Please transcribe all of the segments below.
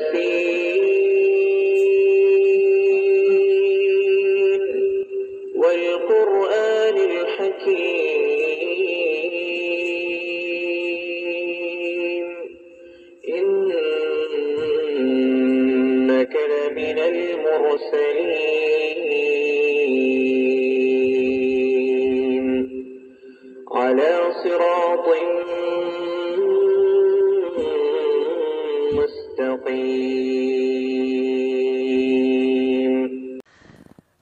ياسين والقرآن الحكيم إنك لمن المرسلين على صراط মুস্তাকিম।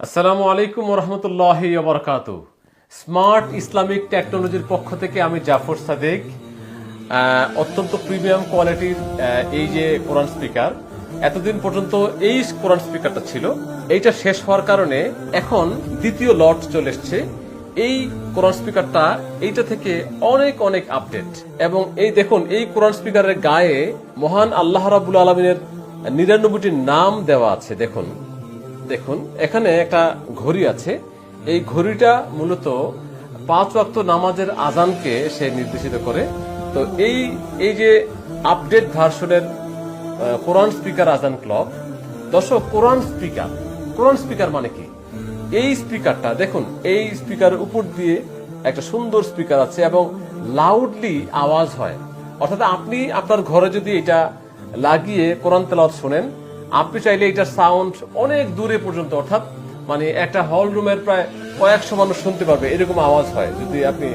আসসালামু আলাইকুম ওয়া রাহমাতুল্লাহি ওয়া বারাকাতুহু। স্মার্ট ইসলামিক টেকনোলজির পক্ষ থেকে আমি জাফর সাদেক। অত্যন্ত প্রিমিয়াম কোয়ালিটির এই যে কোরআন স্পিকার, এতদিন পর্যন্ত এই কোরআন স্পিকারটা ছিল, এইটা শেষ হওয়ার কারণে এখন দ্বিতীয় লট চলে এসছে। এই কোরআন স্পিকারটা এইটা থেকে অনেক অনেক আপডেট, এবং এই দেখুন এই কোরআন স্পিকারের গায়ে মহান আল্লাহ রাব্বুল আলামিনের 99টি নাম দেওয়া আছে। দেখুন দেখুন এখানে একটা ঘড়ি আছে। এই ঘড়িটা মূলত 5 ওয়াক্ত নামাজের আজানকে সে নির্দেশিত করে। তো এই যে আপডেট ভার্সনের কোরআন স্পিকার আজান ক্লক, দর্শক কোরআন স্পিকার মানে কি? এই স্পিকারটা দেখুন, এই স্পিকারের উপর দিয়ে একটা সুন্দর স্পিকার আছে এবং লাউডলি আওয়াজ হয়। অর্থাৎ আপনি আপনার ঘরে যদি এটা লাগিয়ে কোরআন তেলাওয়াত শোনেন, আপনি চাইলে এটার সাউন্ড অনেক দূরে পর্যন্ত, অর্থাৎ মানে একটা হল রুমের প্রায় কয়েকশো মানুষ শুনতে পারবে এরকম আওয়াজ হয় যদি আপনি,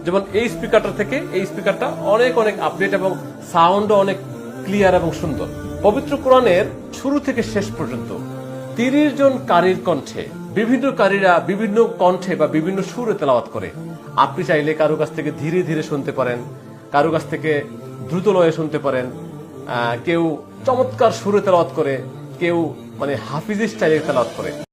যেমন এই স্পিকারটা থেকে এই স্পিকারটা অনেক অনেক আপডেট এবং সাউন্ডও অনেক ক্লিয়ার এবং সুন্দর। পবিত্র কোরআনের শুরু থেকে শেষ পর্যন্ত 30 জন কারীর কণ্ঠে বিভিন্ন কারীরা বিভিন্ন কণ্ঠে বা বিভিন্ন সুরে তেলাওয়াত করে। আপনি চাইলে কারো কাছ থেকে ধীরে ধীরে শুনতে পারেন, কারো কাছ থেকে দ্রুত লয়ে শুনতে পারেন, কেউ চমৎকার সুরে তেলাওয়াত করে, কেউ মানে হাফিজি স্টাইলে তেলাওয়াত করে।